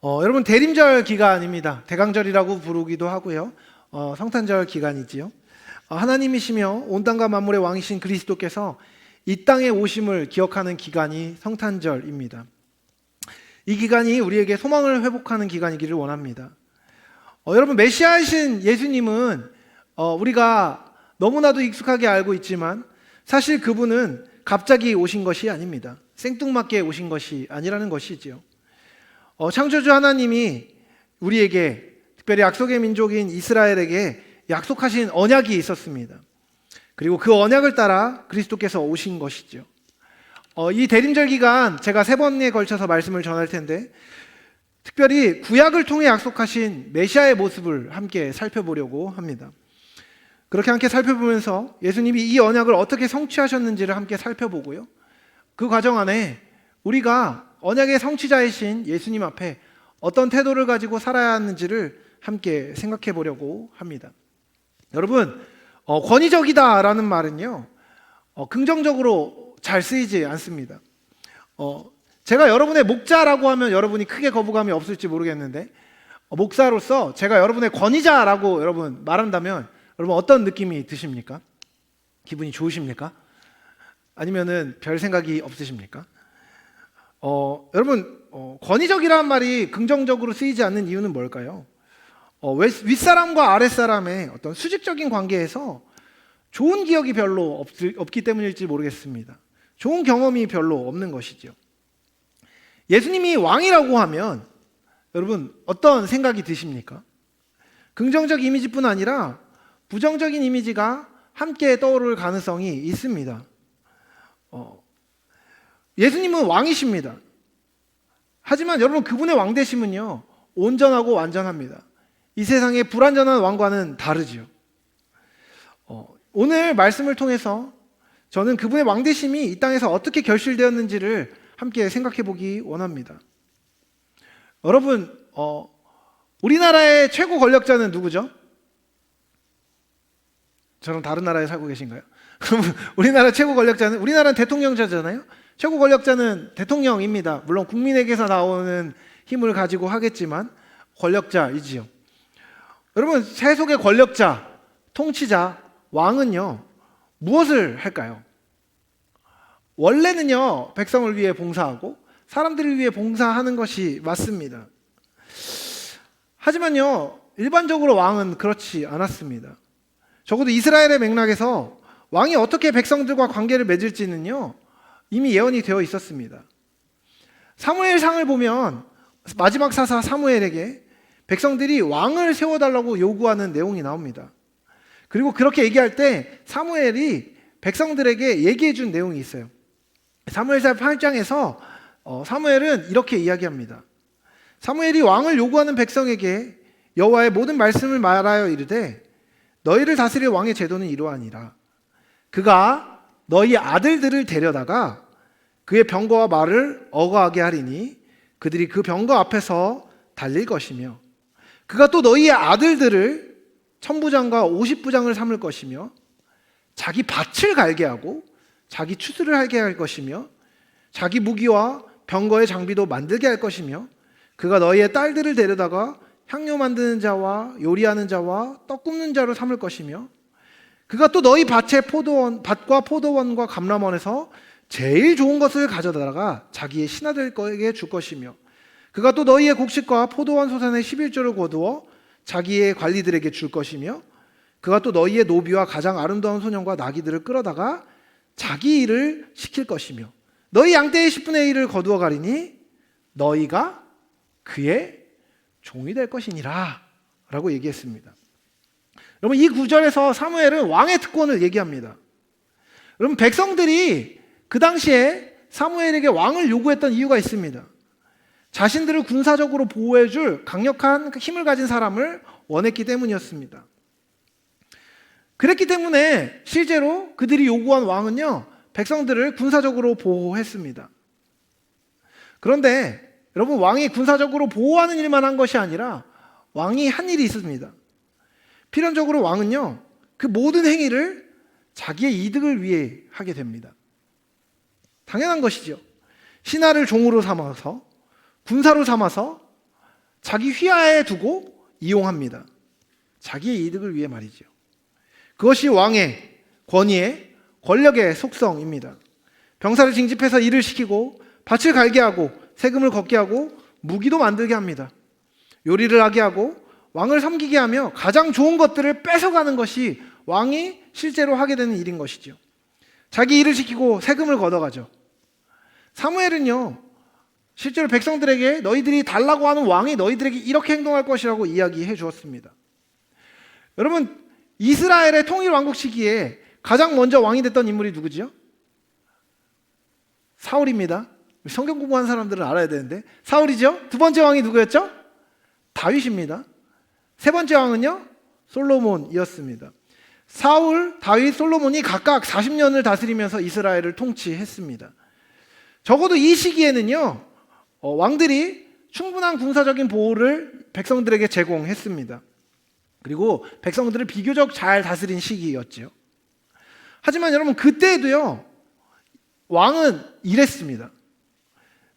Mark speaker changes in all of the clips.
Speaker 1: 여러분 대림절 기간입니다. 대강절이라고 부르기도 하고요. 성탄절 기간이지요. 하나님이시며 온 땅과 만물의 왕이신 그리스도께서 이 땅에 오심을 기억하는 기간이 성탄절입니다. 이 기간이 우리에게 소망을 회복하는 기간이기를 원합니다. 여러분 메시아이신 예수님은 우리가 너무나도 익숙하게 알고 있지만 사실 그분은 갑자기 오신 것이 아닙니다. 생뚱맞게 오신 것이 아니라는 것이지요. 창조주 하나님이 우리에게 특별히 약속의 민족인 이스라엘에게 약속하신 언약이 있었습니다. 그리고 그 언약을 따라 그리스도께서 오신 것이죠. 이 대림절 기간 제가 3번에 걸쳐서 말씀을 전할 텐데 특별히 구약을 통해 약속하신 메시아의 모습을 함께 살펴보려고 합니다. 그렇게 함께 살펴보면서 예수님이 이 언약을 어떻게 성취하셨는지를 함께 살펴보고요. 그 과정 안에 우리가 언약의 성취자이신 예수님 앞에 어떤 태도를 가지고 살아야 하는지를 함께 생각해 보려고 합니다. 여러분, 권위적이다라는 말은요, 긍정적으로 잘 쓰이지 않습니다. 제가 여러분의 목자라고 하면 여러분이 크게 거부감이 없을지 모르겠는데, 목사로서 제가 여러분의 권위자라고 여러분 말한다면 여러분 어떤 느낌이 드십니까? 기분이 좋으십니까? 아니면은 별 생각이 없으십니까? 여러분 권위적이라는 말이 긍정적으로 쓰이지 않는 이유는 뭘까요? 윗사람과 아랫사람의 어떤 수직적인 관계에서 좋은 기억이 별로 없기 때문일지 모르겠습니다. 좋은 경험이 별로 없는 것이죠. 예수님이 왕이라고 하면 여러분 어떤 생각이 드십니까? 긍정적 이미지뿐 아니라 부정적인 이미지가 함께 떠오를 가능성이 있습니다. 예수님은 왕이십니다. 하지만 여러분 그분의 왕되심은요 온전하고 완전합니다. 이 세상의 불완전한 왕과는 다르지요. 오늘 말씀을 통해서 저는 그분의 왕되심이 이 땅에서 어떻게 결실되었는지를 함께 생각해 보기 원합니다. 여러분 우리나라의 최고 권력자는 누구죠? 저랑 다른 나라에 살고 계신가요? 우리나라 최고 권력자는 우리나라는 대통령제잖아요. 최고 권력자는 대통령입니다. 물론 국민에게서 나오는 힘을 가지고 하겠지만 권력자이지요. 여러분 세속의 권력자, 통치자, 왕은요 무엇을 할까요? 원래는요 백성을 위해 봉사하고 사람들을 위해 봉사하는 것이 맞습니다. 하지만요 일반적으로 왕은 그렇지 않았습니다. 적어도 이스라엘의 맥락에서 왕이 어떻게 백성들과 관계를 맺을지는요 이미 예언이 되어 있었습니다. 사무엘상을 보면 마지막 사사 사무엘에게 백성들이 왕을 세워달라고 요구하는 내용이 나옵니다. 그리고 그렇게 얘기할 때 사무엘이 백성들에게 얘기해 준 내용이 있어요. 사무엘상 8장에서 사무엘은 이렇게 이야기합니다. 사무엘이 왕을 요구하는 백성에게 여호와의 모든 말씀을 말하여 이르되 너희를 다스릴 왕의 제도는 이러하니라. 그가 너희 아들들을 데려다가 그의 병거와 말을 어거하게 하리니 그들이 그 병거 앞에서 달릴 것이며 그가 또 너희의 아들들을 천부장과 50부장을 삼을 것이며 자기 밭을 갈게 하고 자기 추수를 하게 할 것이며 자기 무기와 병거의 장비도 만들게 할 것이며 그가 너희의 딸들을 데려다가 향료 만드는 자와 요리하는 자와 떡 굽는 자로 삼을 것이며 그가 또 너희 밭과 포도원과 감람원에서 제일 좋은 것을 가져다가 자기의 신하들에게 줄 것이며 그가 또 너희의 곡식과 포도원 소산의 11조를 거두어 자기의 관리들에게 줄 것이며 그가 또 너희의 노비와 가장 아름다운 소년과 나귀들을 끌어다가 자기 일을 시킬 것이며 너희 양떼의 10분의 1을 거두어 가리니 너희가 그의 종이 될 것이니라 라고 얘기했습니다. 여러분 이 구절에서 사무엘은 왕의 특권을 얘기합니다. 여러분 백성들이 그 당시에 사무엘에게 왕을 요구했던 이유가 있습니다. 자신들을 군사적으로 보호해줄 강력한 힘을 가진 사람을 원했기 때문이었습니다. 그랬기 때문에 실제로 그들이 요구한 왕은요 백성들을 군사적으로 보호했습니다. 그런데 여러분 왕이 군사적으로 보호하는 일만 한 것이 아니라 왕이 한 일이 있습니다. 필연적으로 왕은요 그 모든 행위를 자기의 이득을 위해 하게 됩니다. 당연한 것이죠. 신하를 종으로 삼아서 군사로 삼아서 자기 휘하에 두고 이용합니다. 자기의 이득을 위해 말이죠. 그것이 왕의 권위의 권력의 속성입니다. 병사를 징집해서 일을 시키고 밭을 갈게 하고 세금을 걷게 하고 무기도 만들게 합니다. 요리를 하게 하고 왕을 섬기게 하며 가장 좋은 것들을 뺏어가는 것이 왕이 실제로 하게 되는 일인 것이죠. 자기 일을 시키고 세금을 걷어가죠. 사무엘은요, 실제로 백성들에게 너희들이 달라고 하는 왕이 너희들에게 이렇게 행동할 것이라고 이야기해 주었습니다. 여러분, 이스라엘의 통일 왕국 시기에 가장 먼저 왕이 됐던 인물이 누구지요? 사울입니다. 성경 공부한 사람들은 알아야 되는데 사울이죠. 두 번째 왕이 누구였죠? 다윗입니다. 세 번째 왕은요? 솔로몬이었습니다. 사울, 다윗, 솔로몬이 각각 40년을 다스리면서 이스라엘을 통치했습니다. 적어도 이 시기에는요, 왕들이 충분한 군사적인 보호를 백성들에게 제공했습니다. 그리고 백성들을 비교적 잘 다스린 시기였죠. 하지만 여러분, 그때도요, 왕은 이랬습니다.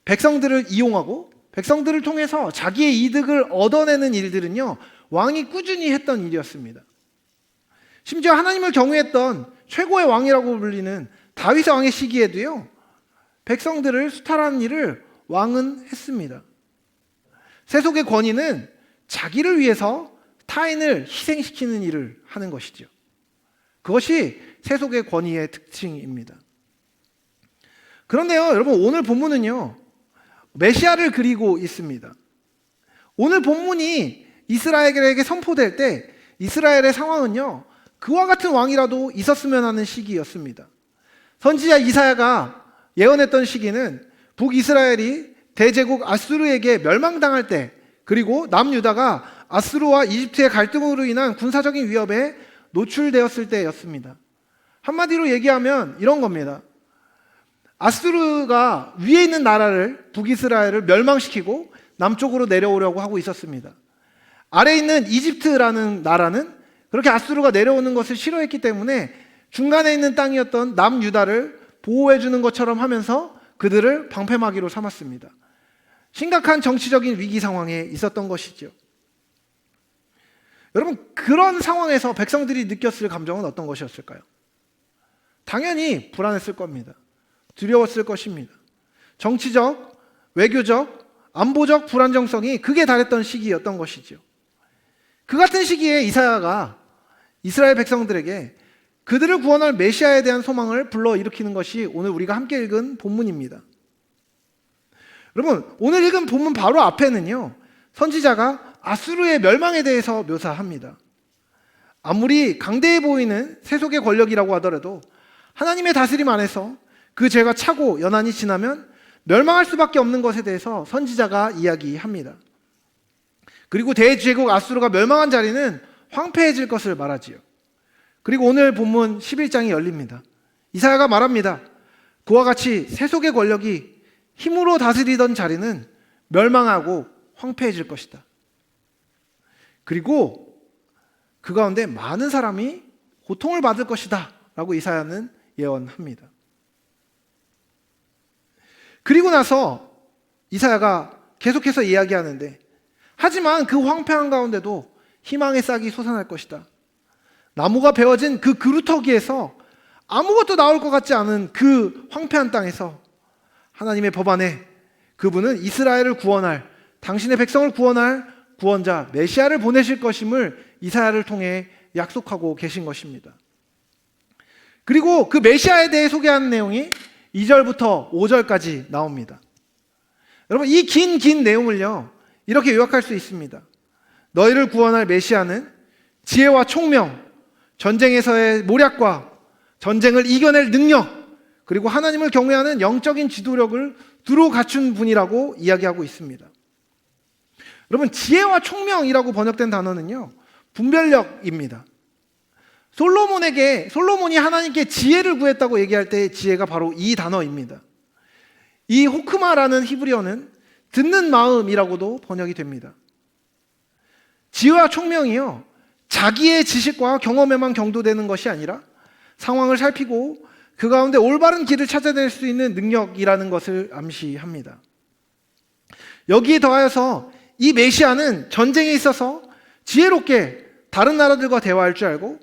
Speaker 1: 백성들을 이용하고 백성들을 통해서 자기의 이득을 얻어내는 일들은요, 왕이 꾸준히 했던 일이었습니다. 심지어 하나님을 경외했던 최고의 왕이라고 불리는 다윗 왕의 시기에도요, 백성들을 수탈하는 일을 왕은 했습니다. 세속의 권위는 자기를 위해서 타인을 희생시키는 일을 하는 것이죠. 그것이 세속의 권위의 특징입니다. 그런데요, 여러분, 오늘 본문은요, 메시아를 그리고 있습니다. 오늘 본문이 이스라엘에게 선포될 때 이스라엘의 상황은요, 그와 같은 왕이라도 있었으면 하는 시기였습니다. 선지자 이사야가 예언했던 시기는 북이스라엘이 대제국 아수르에게 멸망당할 때, 그리고 남유다가 아수르와 이집트의 갈등으로 인한 군사적인 위협에 노출되었을 때였습니다. 한마디로 얘기하면 이런 겁니다. 아수르가 위에 있는 나라를, 북이스라엘을 멸망시키고 남쪽으로 내려오려고 하고 있었습니다. 아래에 있는 이집트라는 나라는 그렇게 아수르가 내려오는 것을 싫어했기 때문에 중간에 있는 땅이었던 남유다를 보호해 주는 것처럼 하면서 그들을 방패막이로 삼았습니다. 심각한 정치적인 위기 상황에 있었던 것이죠. 여러분, 그런 상황에서 백성들이 느꼈을 감정은 어떤 것이었을까요? 당연히 불안했을 겁니다. 두려웠을 것입니다. 정치적, 외교적, 안보적 불안정성이 극에 달했던 시기였던 것이죠. 그 같은 시기에 이사야가 이스라엘 백성들에게 그들을 구원할 메시아에 대한 소망을 불러일으키는 것이 오늘 우리가 함께 읽은 본문입니다. 여러분, 오늘 읽은 본문 바로 앞에는요, 선지자가 아수르의 멸망에 대해서 묘사합니다. 아무리 강대해 보이는 세속의 권력이라고 하더라도 하나님의 다스림 안에서 그 죄가 차고 연한이 지나면 멸망할 수밖에 없는 것에 대해서 선지자가 이야기합니다. 그리고 대제국 아수르가 멸망한 자리는 황폐해질 것을 말하지요. 그리고 오늘 본문 11장이 열립니다. 이사야가 말합니다. 그와 같이 세속의 권력이 힘으로 다스리던 자리는 멸망하고 황폐해질 것이다. 그리고 그 가운데 많은 사람이 고통을 받을 것이다 라고 이사야는 예언합니다. 그리고 나서 이사야가 계속해서 이야기하는데, 하지만 그 황폐한 가운데도 희망의 싹이 솟아날 것이다. 나무가 베어진 그 그루터기에서 아무것도 나올 것 같지 않은 그 황폐한 땅에서 하나님의 법 안에 그분은 이스라엘을 구원할, 당신의 백성을 구원할 구원자 메시아를 보내실 것임을 이사야를 통해 약속하고 계신 것입니다. 그리고 그 메시아에 대해 소개하는 내용이 2절부터 5절까지 나옵니다. 여러분, 이 긴 내용을요, 이렇게 요약할 수 있습니다. 너희를 구원할 메시아는 지혜와 총명, 전쟁에서의 모략과 전쟁을 이겨낼 능력, 그리고 하나님을 경외하는 영적인 지도력을 두루 갖춘 분이라고 이야기하고 있습니다. 여러분, 지혜와 총명이라고 번역된 단어는요, 분별력입니다. 솔로몬이 하나님께 지혜를 구했다고 얘기할 때의 지혜가 바로 이 단어입니다. 이 호크마라는 히브리어는 듣는 마음이라고도 번역이 됩니다. 지혜와 총명이요, 자기의 지식과 경험에만 경도되는 것이 아니라 상황을 살피고 그 가운데 올바른 길을 찾아낼 수 있는 능력이라는 것을 암시합니다. 여기에 더하여서 이 메시아는 전쟁에 있어서 지혜롭게 다른 나라들과 대화할 줄 알고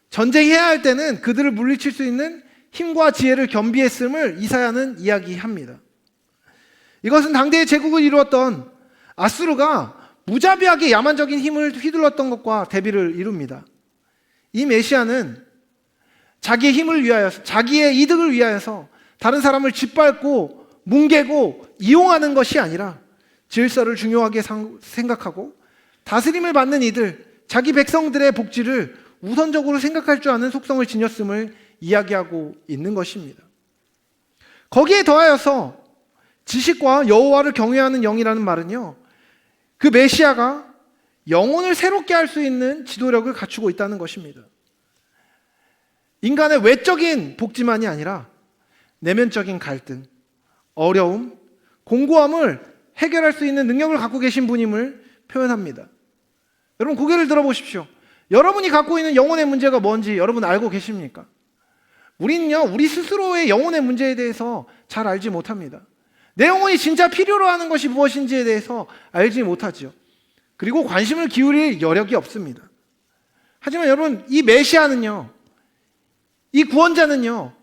Speaker 1: 전쟁해야 할 때는 그들을 물리칠 수 있는 힘과 지혜를 겸비했음을 이사야는 이야기합니다. 이것은 당대의 제국을 이루었던 아수르가 무자비하게 야만적인 힘을 휘둘렀던 것과 대비를 이룹니다. 이 메시아는 자기의 힘을 위하여, 자기의 이득을 위하여서 다른 사람을 짓밟고 뭉개고 이용하는 것이 아니라 질서를 중요하게 생각하고 다스림을 받는 이들, 자기 백성들의 복지를 우선적으로 생각할 줄 아는 속성을 지녔음을 이야기하고 있는 것입니다. 거기에 더하여서 지식과 여호와를 경외하는 영이라는 말은요, 그 메시아가 영혼을 새롭게 할 수 있는 지도력을 갖추고 있다는 것입니다. 인간의 외적인 복지만이 아니라 내면적인 갈등, 어려움, 공고함을 해결할 수 있는 능력을 갖고 계신 분임을 표현합니다. 여러분 고개를 들어보십시오. 여러분이 갖고 있는 영혼의 문제가 뭔지 여러분 알고 계십니까? 우리는요, 우리 스스로의 영혼의 문제에 대해서 잘 알지 못합니다. 내 영혼이 진짜 필요로 하는 것이 무엇인지에 대해서 알지 못하죠. 그리고 관심을 기울일 여력이 없습니다. 하지만 여러분, 이 메시아는요, 이 구원자는요,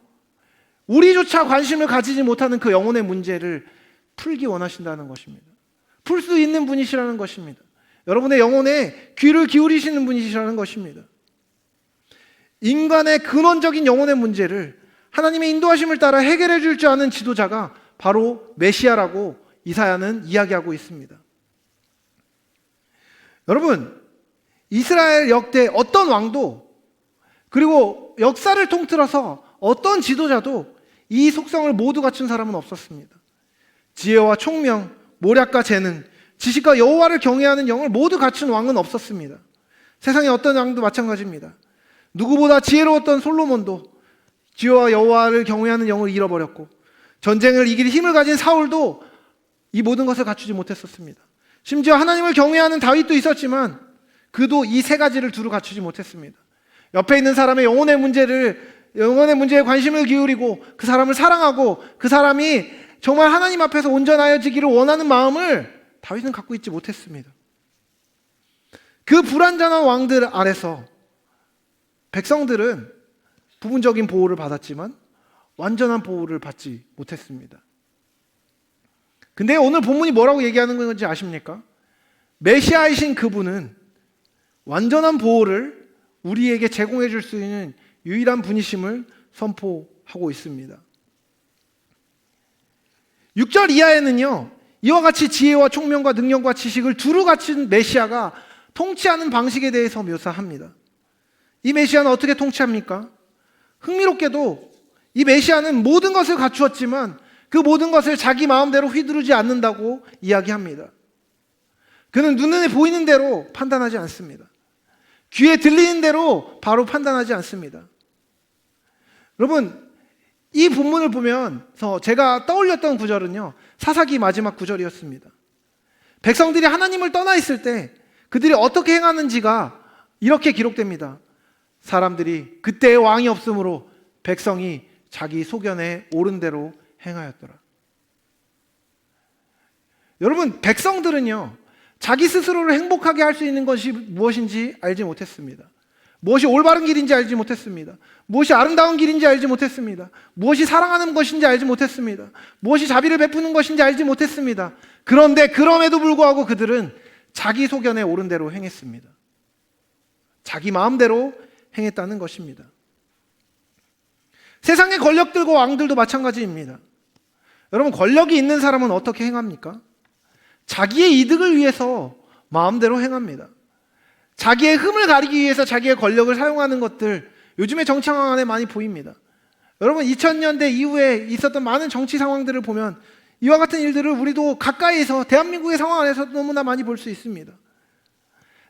Speaker 1: 우리조차 관심을 가지지 못하는 그 영혼의 문제를 풀기 원하신다는 것입니다. 풀 수 있는 분이시라는 것입니다. 여러분의 영혼에 귀를 기울이시는 분이시라는 것입니다. 인간의 근원적인 영혼의 문제를 하나님의 인도하심을 따라 해결해 줄 줄 아는 지도자가 바로 메시아라고 이사야는 이야기하고 있습니다. 여러분, 이스라엘 역대 어떤 왕도 그리고 역사를 통틀어서 어떤 지도자도 이 속성을 모두 갖춘 사람은 없었습니다. 지혜와 총명, 모략과 재능, 지식과 여호와를 경외하는 영을 모두 갖춘 왕은 없었습니다. 세상의 어떤 왕도 마찬가지입니다. 누구보다 지혜로웠던 솔로몬도 지혜와 여호와를 경외하는 영을 잃어버렸고, 전쟁을 이길 힘을 가진 사울도 이 모든 것을 갖추지 못했었습니다. 심지어 하나님을 경외하는 다윗도 있었지만 그도 이 세 가지를 두루 갖추지 못했습니다. 옆에 있는 사람의 영혼의 문제에 관심을 기울이고 그 사람을 사랑하고 그 사람이 정말 하나님 앞에서 온전하여지기를 원하는 마음을 다윗은 갖고 있지 못했습니다. 그 불완전한 왕들 아래서 백성들은 부분적인 보호를 받았지만 완전한 보호를 받지 못했습니다. 근데 오늘 본문이 뭐라고 얘기하는 건지 아십니까? 메시아이신 그분은 완전한 보호를 우리에게 제공해 줄 수 있는 유일한 분이심을 선포하고 있습니다. 6절 이하에는요, 이와 같이 지혜와 총명과 능력과 지식을 두루 갖춘 메시아가 통치하는 방식에 대해서 묘사합니다. 이 메시아는 어떻게 통치합니까? 흥미롭게도 이 메시아는 모든 것을 갖추었지만 그 모든 것을 자기 마음대로 휘두르지 않는다고 이야기합니다. 그는 눈에 보이는 대로 판단하지 않습니다. 귀에 들리는 대로 바로 판단하지 않습니다. 여러분, 이 본문을 보면서 제가 떠올렸던 구절은요, 사사기 마지막 구절이었습니다. 백성들이 하나님을 떠나 있을 때 그들이 어떻게 행하는지가 이렇게 기록됩니다. 사람들이 그때의 왕이 없으므로 백성이 자기 소견에 옳은 대로 행하였더라. 여러분, 백성들은요, 자기 스스로를 행복하게 할 수 있는 것이 무엇인지 알지 못했습니다. 무엇이 올바른 길인지 알지 못했습니다. 무엇이 아름다운 길인지 알지 못했습니다. 무엇이 사랑하는 것인지 알지 못했습니다. 무엇이 자비를 베푸는 것인지 알지 못했습니다. 그런데 그럼에도 불구하고 그들은 자기 소견에 옳은 대로 행했습니다. 자기 마음대로 행했다는 것입니다. 세상의 권력들과 왕들도 마찬가지입니다. 여러분, 권력이 있는 사람은 어떻게 행합니까? 자기의 이득을 위해서 마음대로 행합니다. 자기의 흠을 가리기 위해서 자기의 권력을 사용하는 것들, 요즘의 정치 상황 안에 많이 보입니다. 여러분, 2000년대 이후에 있었던 많은 정치 상황들을 보면 이와 같은 일들을 우리도 가까이에서 대한민국의 상황 안에서 너무나 많이 볼 수 있습니다.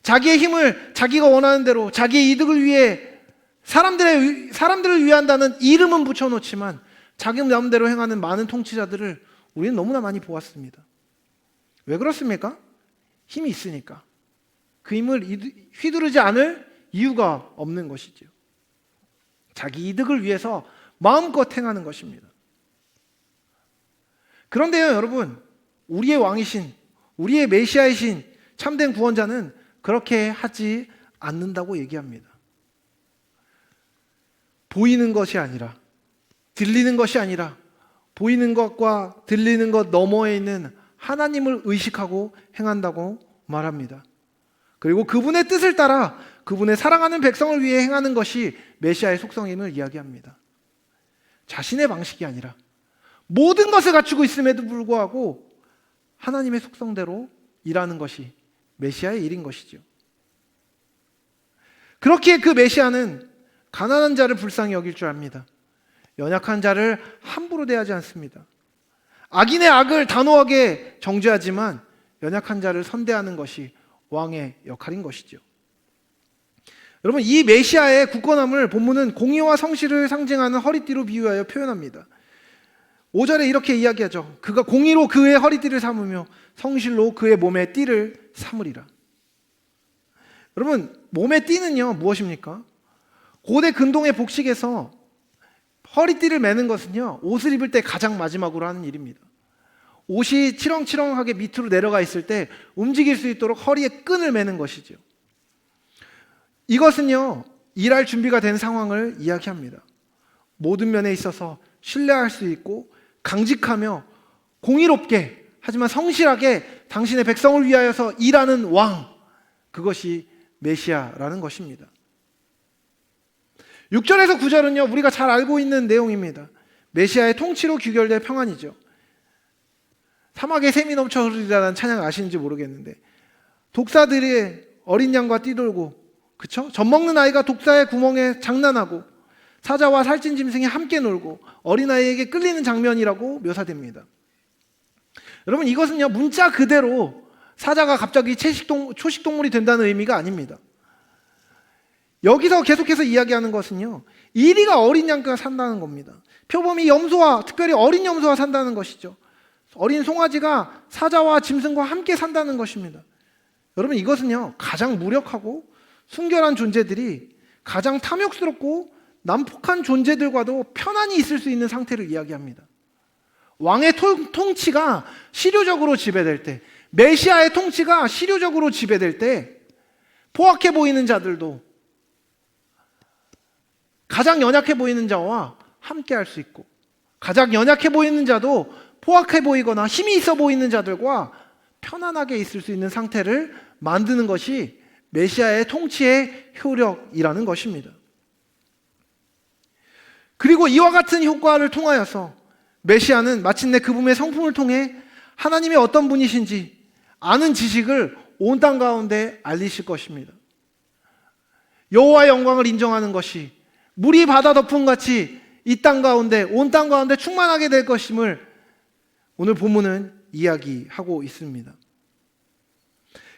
Speaker 1: 자기의 힘을 자기가 원하는 대로 자기의 이득을 위해 사람들을 위한다는 이름은 붙여놓지만 자기 마음대로 행하는 많은 통치자들을 우리는 너무나 많이 보았습니다. 왜 그렇습니까? 힘이 있으니까. 그 힘을 휘두르지 않을 이유가 없는 것이죠. 자기 이득을 위해서 마음껏 행하는 것입니다. 그런데요, 여러분, 우리의 왕이신, 우리의 메시아이신 참된 구원자는 그렇게 하지 않는다고 얘기합니다. 보이는 것이 아니라, 들리는 것이 아니라, 보이는 것과 들리는 것 너머에 있는 하나님을 의식하고 행한다고 말합니다. 그리고 그분의 뜻을 따라 그분의 사랑하는 백성을 위해 행하는 것이 메시아의 속성임을 이야기합니다. 자신의 방식이 아니라 모든 것을 갖추고 있음에도 불구하고 하나님의 속성대로 일하는 것이 메시아의 일인 것이죠. 그렇기에 그 메시아는 가난한 자를 불쌍히 여길 줄 압니다. 연약한 자를 함부로 대하지 않습니다. 악인의 악을 단호하게 정죄하지만 연약한 자를 선대하는 것이 왕의 역할인 것이죠. 여러분, 이 메시아의 굳건함을 본문은 공의와 성실을 상징하는 허리띠로 비유하여 표현합니다. 5절에 이렇게 이야기하죠. 그가 공의로 그의 허리띠를 삼으며 성실로 그의 몸에 띠를 삼으리라. 여러분, 몸의 띠는요 무엇입니까? 고대 근동의 복식에서 허리띠를 매는 것은요 옷을 입을 때 가장 마지막으로 하는 일입니다. 옷이 치렁치렁하게 밑으로 내려가 있을 때 움직일 수 있도록 허리에 끈을 매는 것이죠. 이것은요 일할 준비가 된 상황을 이야기합니다. 모든 면에 있어서 신뢰할 수 있고 강직하며 공의롭게 하지만 성실하게 당신의 백성을 위하여서 일하는 왕, 그것이 메시아라는 것입니다. 6절에서 9절은요 우리가 잘 알고 있는 내용입니다. 메시아의 통치로 규결될 평안이죠. 사막에 샘이 넘쳐 흐르리라는 찬양 아시는지 모르겠는데, 독사들이 어린 양과 뛰돌고, 그쵸? 젖먹는 아이가 독사의 구멍에 장난하고, 사자와 살찐 짐승이 함께 놀고 어린아이에게 끌리는 장면이라고 묘사됩니다. 여러분, 이것은요 문자 그대로 사자가 갑자기 초식동물이 된다는 의미가 아닙니다. 여기서 계속해서 이야기하는 것은요 이리가 어린 양과 산다는 겁니다. 표범이 염소와, 특별히 어린 염소와 산다는 것이죠. 어린 송아지가 사자와 짐승과 함께 산다는 것입니다. 여러분, 이것은요 가장 무력하고 순결한 존재들이 가장 탐욕스럽고 난폭한 존재들과도 편안히 있을 수 있는 상태를 이야기합니다. 왕의 통치가 실효적으로 지배될 때, 메시아의 통치가 실효적으로 지배될 때 포악해 보이는 자들도 가장 연약해 보이는 자와 함께 할 수 있고, 가장 연약해 보이는 자도 포악해 보이거나 힘이 있어 보이는 자들과 편안하게 있을 수 있는 상태를 만드는 것이 메시아의 통치의 효력이라는 것입니다. 그리고 이와 같은 효과를 통하여서 메시아는 마침내 그분의 성품을 통해 하나님의 어떤 분이신지 아는 지식을 온 땅 가운데 알리실 것입니다. 여호와의 영광을 인정하는 것이 물이 바다 덮음같이 이 땅 가운데, 온 땅 가운데 충만하게 될 것임을 오늘 본문은 이야기하고 있습니다.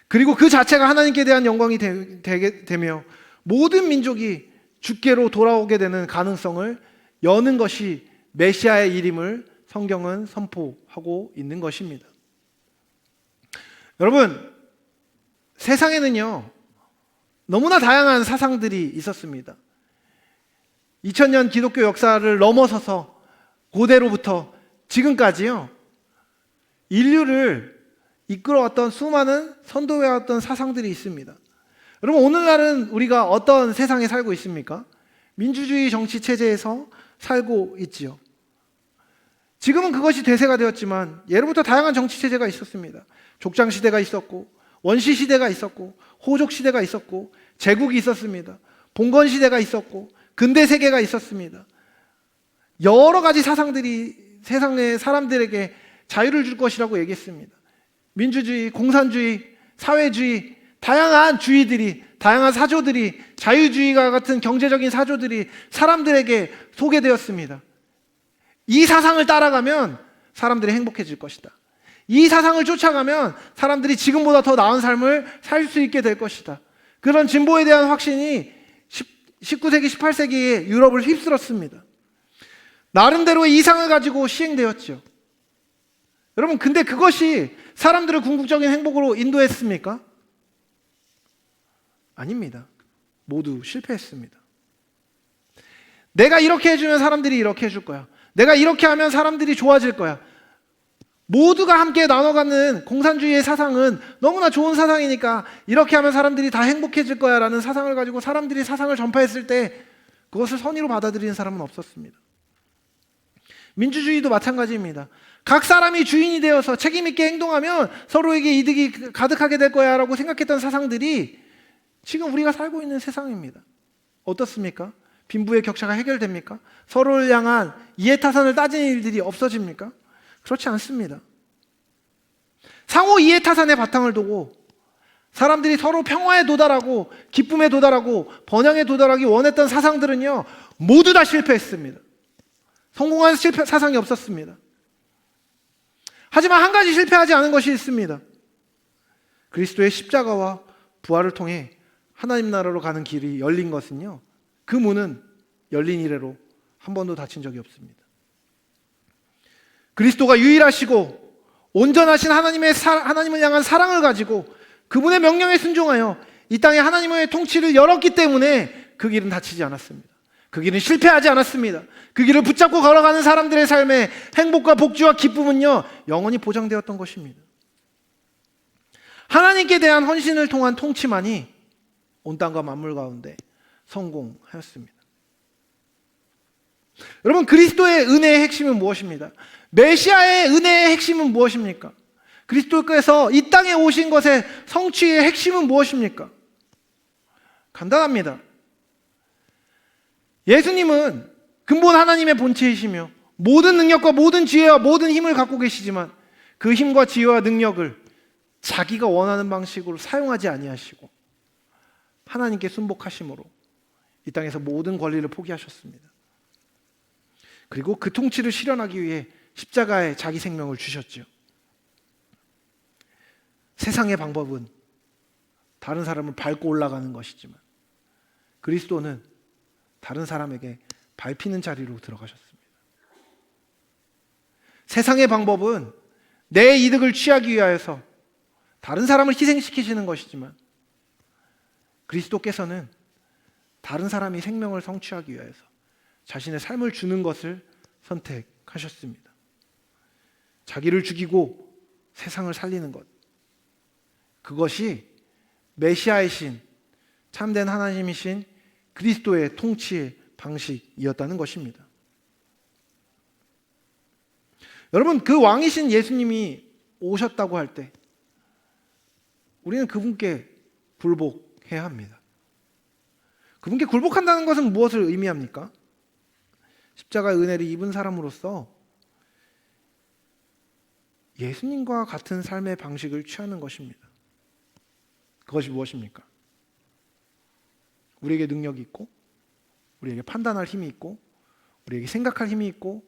Speaker 1: 그리고 그 자체가 하나님께 대한 영광이 되게 되며 모든 민족이 주께로 돌아오게 되는 가능성을 여는 것이 메시아의 일임을 성경은 선포하고 있는 것입니다. 여러분, 세상에는요 너무나 다양한 사상들이 있었습니다. 2000년 기독교 역사를 넘어서서 고대로부터 지금까지요 인류를 이끌어왔던 수많은 선도해왔던 사상들이 있습니다. 여러분, 오늘날은 우리가 어떤 세상에 살고 있습니까? 민주주의 정치 체제에서 살고 있지요. 지금은 그것이 대세가 되었지만 예로부터 다양한 정치 체제가 있었습니다. 족장 시대가 있었고, 원시 시대가 있었고, 호족 시대가 있었고, 제국이 있었습니다. 봉건 시대가 있었고, 근대 세계가 있었습니다. 여러 가지 사상들이 세상의 사람들에게 자유를 줄 것이라고 얘기했습니다. 민주주의, 공산주의, 사회주의, 다양한 주의들이, 다양한 사조들이, 자유주의와 같은 경제적인 사조들이 사람들에게 소개되었습니다. 이 사상을 따라가면 사람들이 행복해질 것이다. 이 사상을 쫓아가면 사람들이 지금보다 더 나은 삶을 살 수 있게 될 것이다. 그런 진보에 대한 확신이 19세기, 18세기에 유럽을 휩쓸었습니다. 나름대로의 이상을 가지고 시행되었죠. 여러분, 근데 그것이 사람들을 궁극적인 행복으로 인도했습니까? 아닙니다. 모두 실패했습니다. 내가 이렇게 해주면 사람들이 이렇게 해줄 거야. 내가 이렇게 하면 사람들이 좋아질 거야. 모두가 함께 나눠가는 공산주의의 사상은 너무나 좋은 사상이니까 이렇게 하면 사람들이 다 행복해질 거야 라는 사상을 가지고 사람들이 사상을 전파했을 때 그것을 선의로 받아들이는 사람은 없었습니다. 민주주의도 마찬가지입니다. 각 사람이 주인이 되어서 책임 있게 행동하면 서로에게 이득이 가득하게 될 거야 라고 생각했던 사상들이 지금 우리가 살고 있는 세상입니다. 어떻습니까? 빈부의 격차가 해결됩니까? 서로를 향한 이해타산을 따지는 일들이 없어집니까? 그렇지 않습니다. 상호 이해타산의 바탕을 두고 사람들이 서로 평화에 도달하고 기쁨에 도달하고 번영에 도달하기 원했던 사상들은요, 모두 다 실패했습니다. 성공한 사상이 없었습니다. 하지만 한 가지 실패하지 않은 것이 있습니다. 그리스도의 십자가와 부활을 통해 하나님 나라로 가는 길이 열린 것은요, 그 문은 열린 이래로 한 번도 닫힌 적이 없습니다. 그리스도가 유일하시고 온전하신 하나님을 향한 사랑을 가지고 그분의 명령에 순종하여 이 땅에 하나님의 통치를 열었기 때문에 그 길은 닫히지 않았습니다. 그 길은 실패하지 않았습니다. 그 길을 붙잡고 걸어가는 사람들의 삶에 행복과 복지와 기쁨은요, 영원히 보장되었던 것입니다. 하나님께 대한 헌신을 통한 통치만이 온 땅과 만물 가운데 성공하였습니다. 여러분, 그리스도의 은혜의 핵심은 무엇입니다? 메시아의 은혜의 핵심은 무엇입니까? 그리스도께서 이 땅에 오신 것의 성취의 핵심은 무엇입니까? 간단합니다. 예수님은 근본 하나님의 본체이시며 모든 능력과 모든 지혜와 모든 힘을 갖고 계시지만 그 힘과 지혜와 능력을 자기가 원하는 방식으로 사용하지 아니하시고 하나님께 순복하심으로 이 땅에서 모든 권리를 포기하셨습니다. 그리고 그 통치를 실현하기 위해 십자가에 자기 생명을 주셨죠. 세상의 방법은 다른 사람을 밟고 올라가는 것이지만 그리스도는 다른 사람에게 밟히는 자리로 들어가셨습니다. 세상의 방법은 내 이득을 취하기 위하여서 다른 사람을 희생시키시는 것이지만 그리스도께서는 다른 사람이 생명을 성취하기 위하여서 자신의 삶을 주는 것을 선택하셨습니다. 자기를 죽이고 세상을 살리는 것, 그것이 메시아이신 참된 하나님이신 그리스도의 통치의 방식이었다는 것입니다. 여러분, 그 왕이신 예수님이 오셨다고 할 때 우리는 그분께 굴복해야 합니다. 그분께 굴복한다는 것은 무엇을 의미합니까? 십자가의 은혜를 입은 사람으로서 예수님과 같은 삶의 방식을 취하는 것입니다. 그것이 무엇입니까? 우리에게 능력이 있고, 우리에게 판단할 힘이 있고, 우리에게 생각할 힘이 있고,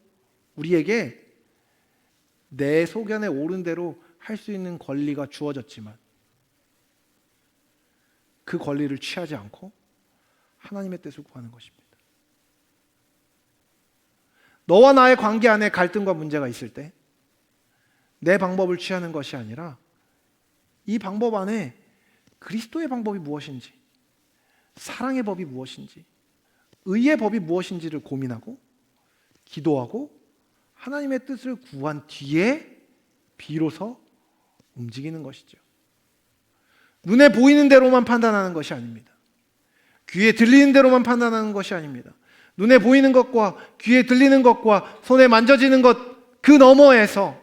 Speaker 1: 우리에게 내 소견에 옳은 대로 할 수 있는 권리가 주어졌지만 그 권리를 취하지 않고 하나님의 뜻을 구하는 것입니다. 너와 나의 관계 안에 갈등과 문제가 있을 때 내 방법을 취하는 것이 아니라 이 방법 안에 그리스도의 방법이 무엇인지, 사랑의 법이 무엇인지, 의의 법이 무엇인지를 고민하고 기도하고 하나님의 뜻을 구한 뒤에 비로소 움직이는 것이죠. 눈에 보이는 대로만 판단하는 것이 아닙니다. 귀에 들리는 대로만 판단하는 것이 아닙니다. 눈에 보이는 것과 귀에 들리는 것과 손에 만져지는 것 그 너머에서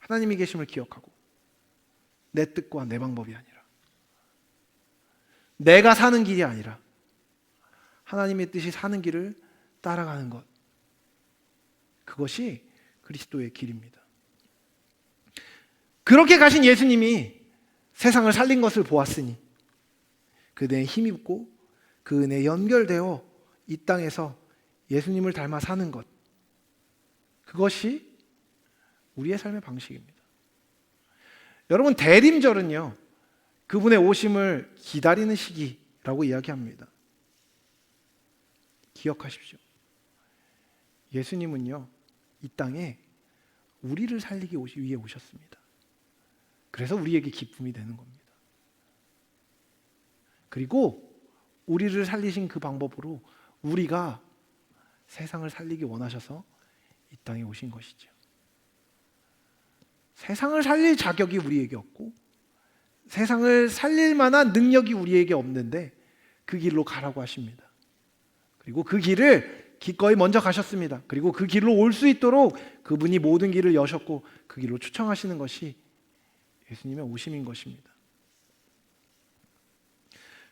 Speaker 1: 하나님이 계심을 기억하고 내 뜻과 내 방법이 아니라 내가 사는 길이 아니라 하나님의 뜻이 사는 길을 따라가는 것, 그것이 그리스도의 길입니다. 그렇게 가신 예수님이 세상을 살린 것을 보았으니 그 은혜에 힘입고 그 은혜에 연결되어 이 땅에서 예수님을 닮아 사는 것, 그것이 우리의 삶의 방식입니다. 여러분, 대림절은요, 그분의 오심을 기다리는 시기라고 이야기합니다. 기억하십시오. 예수님은요, 이 땅에 우리를 살리기 위해 오셨습니다. 그래서 우리에게 기쁨이 되는 겁니다. 그리고 우리를 살리신 그 방법으로 우리가 세상을 살리기 원하셔서 이 땅에 오신 것이죠. 세상을 살릴 자격이 우리에게 없고 세상을 살릴 만한 능력이 우리에게 없는데 그 길로 가라고 하십니다. 그리고 그 길을 기꺼이 먼저 가셨습니다. 그리고 그 길로 올 수 있도록 그분이 모든 길을 여셨고 그 길로 초청하시는 것이 예수님의 오심인 것입니다.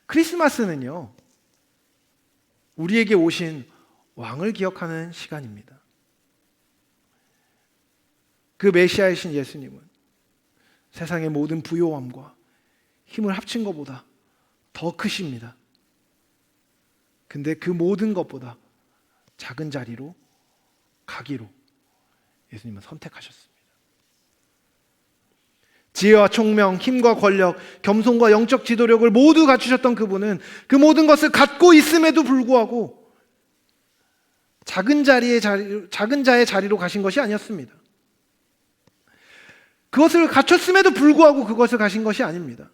Speaker 1: 크리스마스는요, 우리에게 오신 왕을 기억하는 시간입니다. 그 메시아이신 예수님은 세상의 모든 부요함과 힘을 합친 것보다 더 크십니다. 근데 그 모든 것보다 작은 자리로 가기로 예수님은 선택하셨습니다. 지혜와 총명, 힘과 권력, 겸손과 영적 지도력을 모두 갖추셨던 그분은 그 모든 것을 갖고 있음에도 불구하고 작은 자의 자리로 가신 것이 아니었습니다. 그것을 갖췄음에도 불구하고 그것을 가신 것이 아닙니다.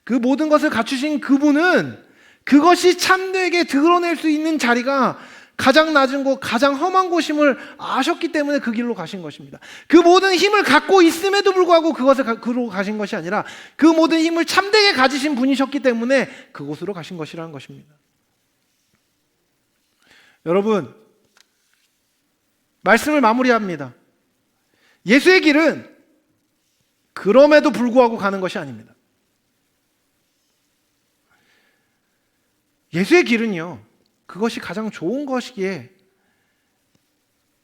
Speaker 1: 그 모든 것을 갖추신 그분은 그것이 참되게 드러낼 수 있는 자리가 가장 낮은 곳, 가장 험한 곳임을 아셨기 때문에 그 길로 가신 것입니다. 그 모든 힘을 갖고 있음에도 불구하고 그로 가신 것이 아니라 그 모든 힘을 참되게 가지신 분이셨기 때문에 그곳으로 가신 것이라는 것입니다. 여러분, 말씀을 마무리합니다. 예수의 길은 그럼에도 불구하고 가는 것이 아닙니다. 예수의 길은요, 그것이 가장 좋은 것이기에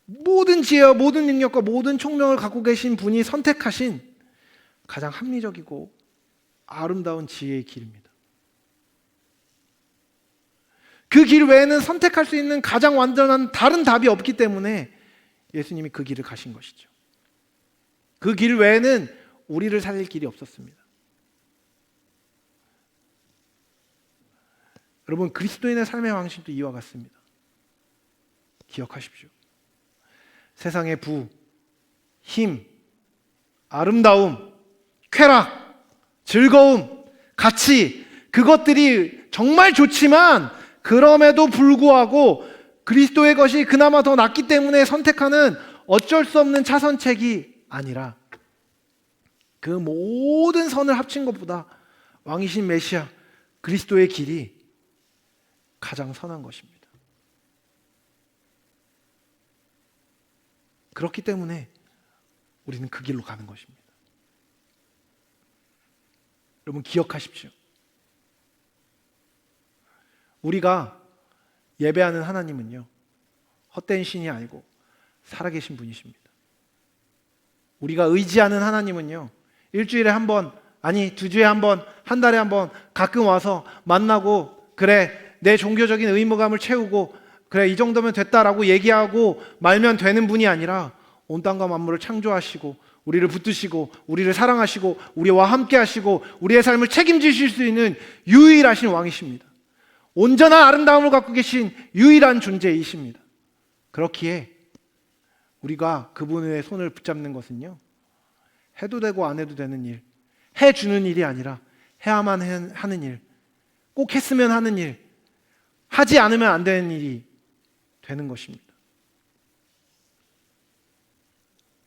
Speaker 1: 모든 지혜와 모든 능력과 모든 총명을 갖고 계신 분이 선택하신 가장 합리적이고 아름다운 지혜의 길입니다. 그 길 외에는 선택할 수 있는 가장 완전한 다른 답이 없기 때문에 예수님이 그 길을 가신 것이죠. 그 길 외에는 우리를 살릴 길이 없었습니다. 여러분, 그리스도인의 삶의 방식도 이와 같습니다. 기억하십시오. 세상의 부, 힘, 아름다움, 쾌락, 즐거움, 가치, 그것들이 정말 좋지만 그럼에도 불구하고 그리스도의 것이 그나마 더 낫기 때문에 선택하는 어쩔 수 없는 차선책이 아니라 그 모든 선을 합친 것보다 왕이신 메시아 그리스도의 길이 가장 선한 것입니다. 그렇기 때문에 우리는 그 길로 가는 것입니다. 여러분, 기억하십시오. 우리가 예배하는 하나님은요, 헛된 신이 아니고 살아계신 분이십니다. 우리가 의지하는 하나님은요, 일주일에 한 번, 아니 2주에 한 번, 한 달에 한 번 가끔 와서 만나고 그래 내 종교적인 의무감을 채우고 그래 이 정도면 됐다라고 얘기하고 말면 되는 분이 아니라 온 땅과 만물을 창조하시고 우리를 붙드시고 우리를 사랑하시고 우리와 함께 하시고 우리의 삶을 책임지실 수 있는 유일하신 왕이십니다. 온전한 아름다움을 갖고 계신 유일한 존재이십니다. 그렇기에 우리가 그분의 손을 붙잡는 것은요, 해도 되고 안 해도 되는 일, 해주는 일이 아니라 해야만 하는 일, 꼭 했으면 하는 일, 하지 않으면 안 되는 일이 되는 것입니다.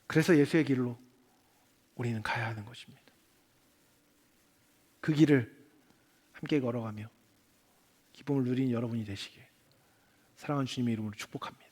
Speaker 1: 그래서 예수의 길로 우리는 가야 하는 것입니다. 그 길을 함께 걸어가며 기쁨을 누리는 여러분이 되시길 사랑하는 주님의 이름으로 축복합니다.